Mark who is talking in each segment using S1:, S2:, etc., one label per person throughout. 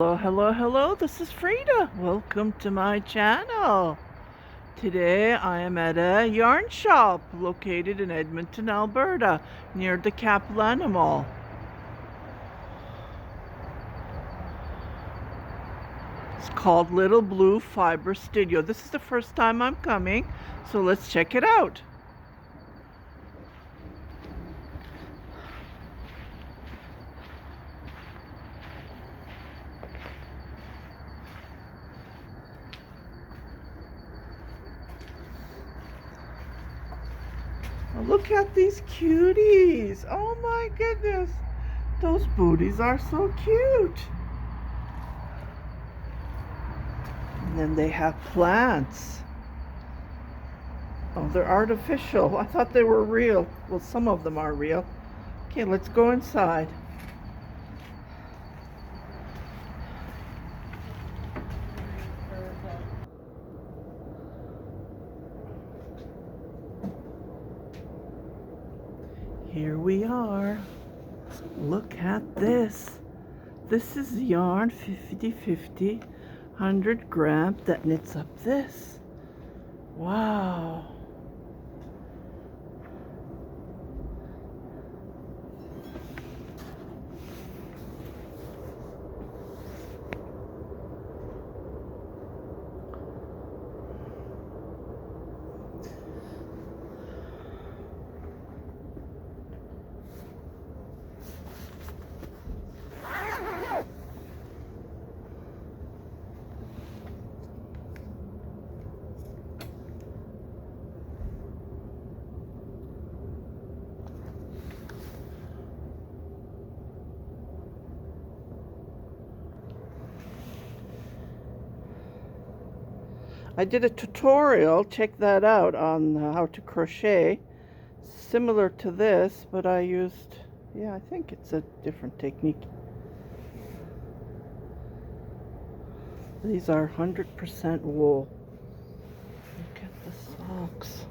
S1: Hello, hello, hello, this is Frida. Welcome to my channel. Today I am at a yarn shop located in Edmonton, Alberta, near the Capilano Mall. It's called Little Blue Fibre Studio. This is the first time I'm coming, so let's check it out. Look at these cuties. Oh my goodness. Those booties are so cute. And then they have plants. Oh, they're artificial. I thought they were real. Well, some of them are real. Okay, let's go inside. Here we are. Look at this. This is yarn 50/50, 100 gram that knits up this. Wow. I did a tutorial, check that out, on how to crochet similar to this, but I used, yeah, I think it's a different technique. These are 100% wool. Look at the socks.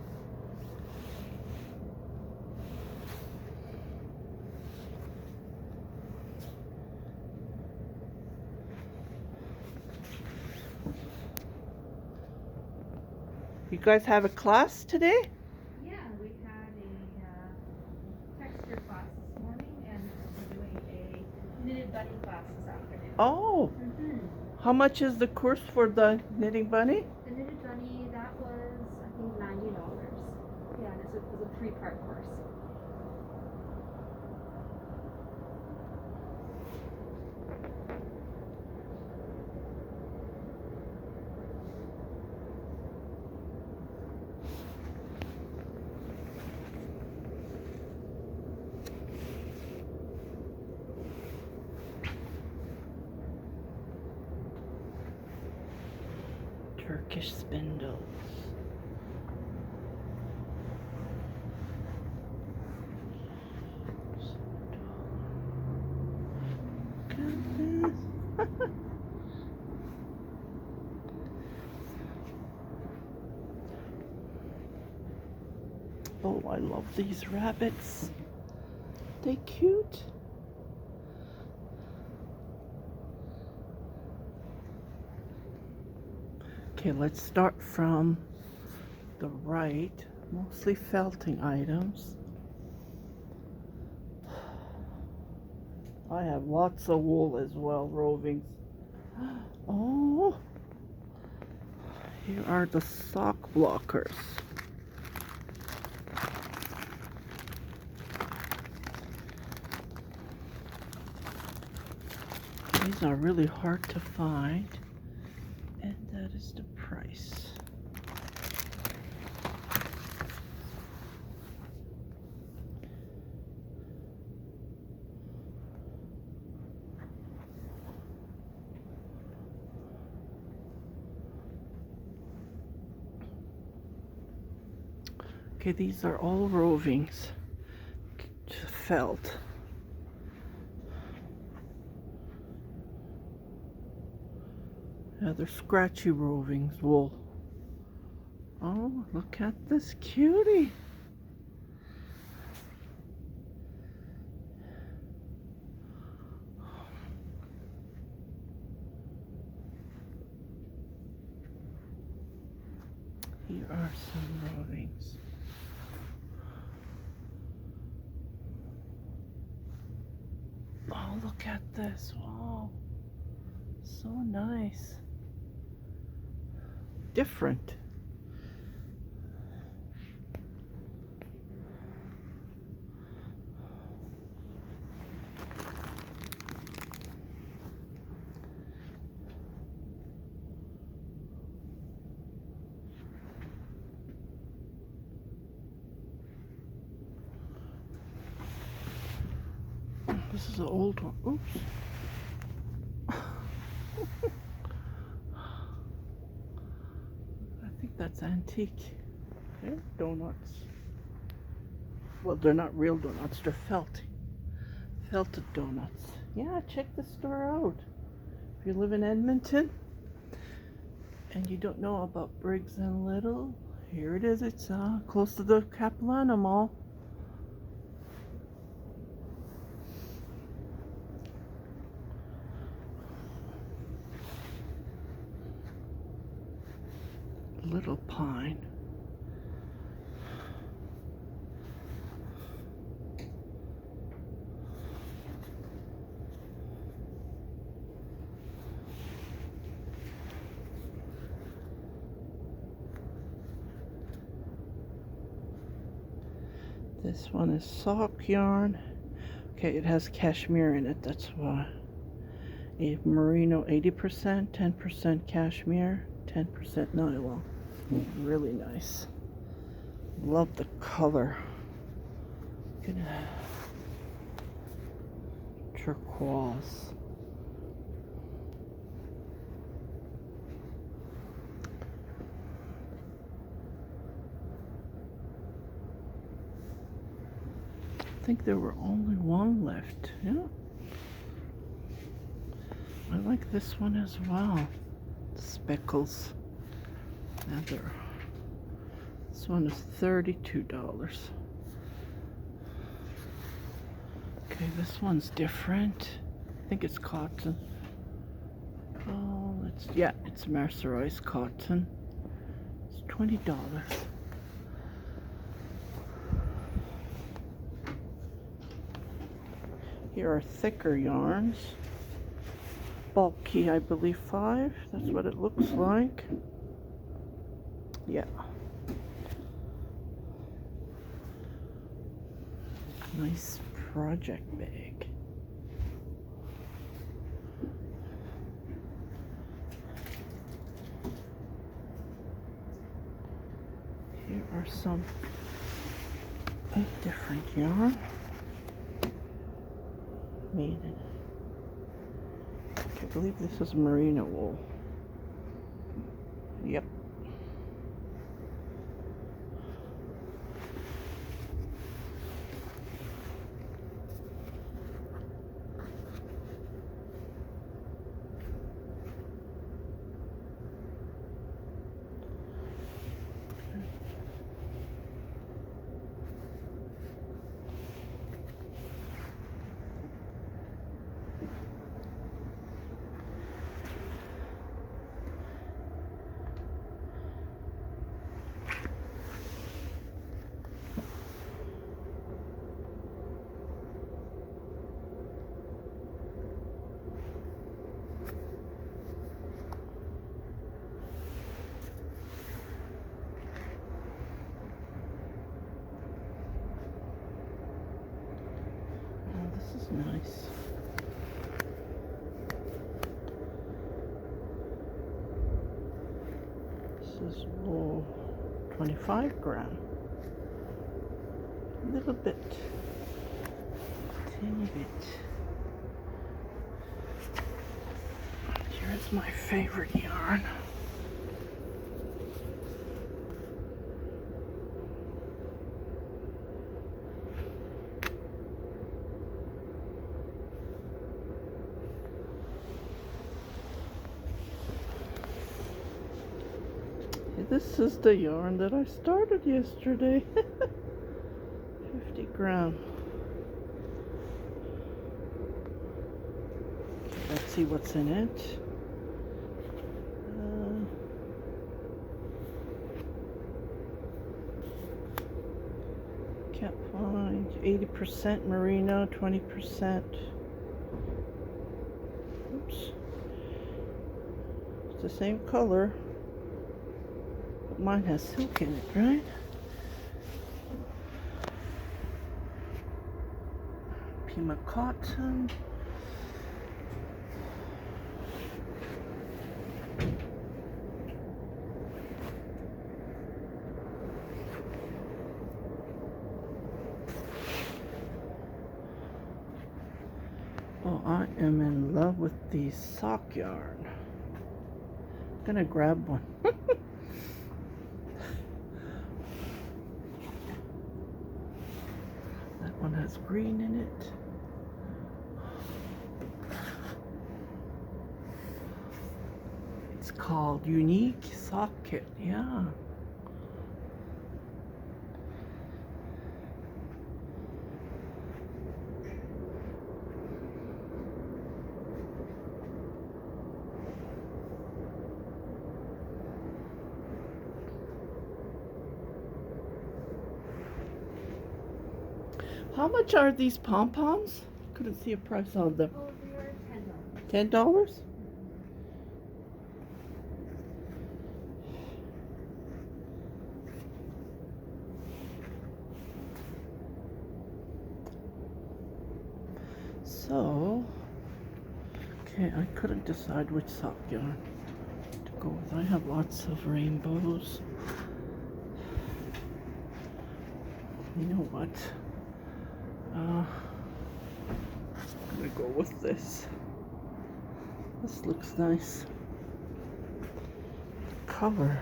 S1: You guys have a class today?
S2: Yeah, we had a texture class this morning, and we're doing a knitted bunny class this afternoon.
S1: Oh, how much is the course for the knitting bunny?
S2: The knitted bunny, that was, I think, $90. Yeah, and it was a 3-part course.
S1: Turkish spindles. Look at this. Oh, I love these rabbits. They cute. Okay, let's start from the right. Mostly felting items. I have lots of wool as well, rovings. Oh, here are the sock blockers. These are really hard to find, and that is the price. Okay, these are all rovings, felt. Yeah, they're scratchy rovings, wool. Oh, look at this cutie. Here are some rowings. Oh, look at this. Wow. So nice. Different. This is an old one. Oops. I think that's antique. Okay, donuts. Well, they're not real donuts, they're felted donuts. Yeah, check the store out. If you live in Edmonton and you don't know about Briggs and Little, here it is. It's close to the Capilano Mall. Little Pine. This one is sock yarn. Okay, it has cashmere in it, that's why. A merino 80%, 10% cashmere, 10% nylon. Really nice. Love the color. Gonna turquoise. I think there were only one left. Yeah. I like this one as well. Speckles. Leather. This one is $32. Okay, this one's different. I think it's cotton. Oh, it's mercerized cotton. It's $20. Here are thicker yarns. Bulky, I believe 5. That's what it looks like. Yeah. Nice project bag. Here are some 8 different yarn. Made in, I believe this is merino wool. Yep. This is nice. This is wool, 25 gram. A little bit, teeny bit. Here's my favorite yarn. This is the yarn that I started yesterday. 50 gram. Let's see what's in it. 80% merino, 20%. Oops. It's the same color, but mine has silk in it, right? Pima cotton. Oh, I am in love with the sock yarn. I'm gonna grab one. That one has green in it. It's called Unique Sock Kit, yeah. How much are these pom-poms? Couldn't see a price on them.
S2: Oh, they are $10.
S1: $10? So, okay, I couldn't decide which sock yarn to go with. I have lots of rainbows. You know what? I'm gonna go with this. This looks nice. Color.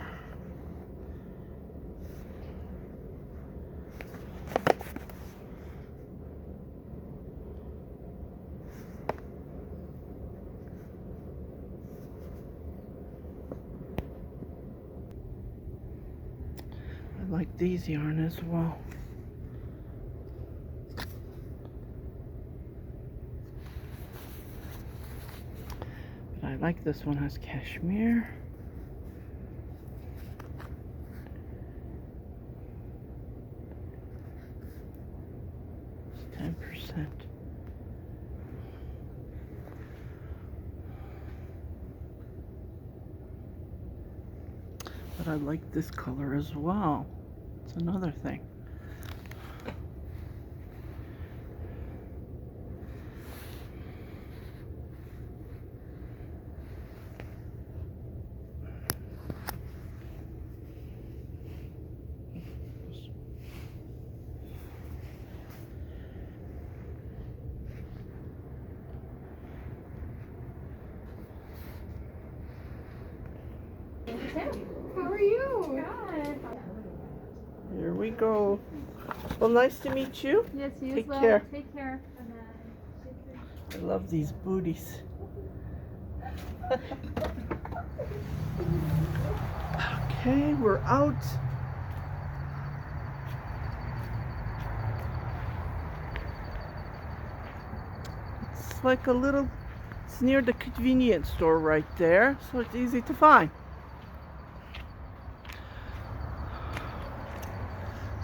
S1: I like these yarn as well. But I like this one, has cashmere. It's 10%. But I like this color as well. It's another thing.
S2: How are you? Good.
S1: Here we go. Well, nice to meet you.
S2: Yes, you
S1: Take
S2: as well.
S1: care.
S2: Take care.
S1: I love these booties. Okay, we're out. It's like a little, it's near the convenience store right there, so it's easy to find.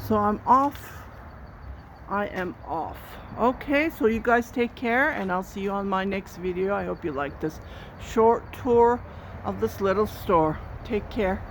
S1: So I'm off. I am off. Okay, so you guys take care, and I'll see you on my next video. I hope you like this short tour of this little store. Take care.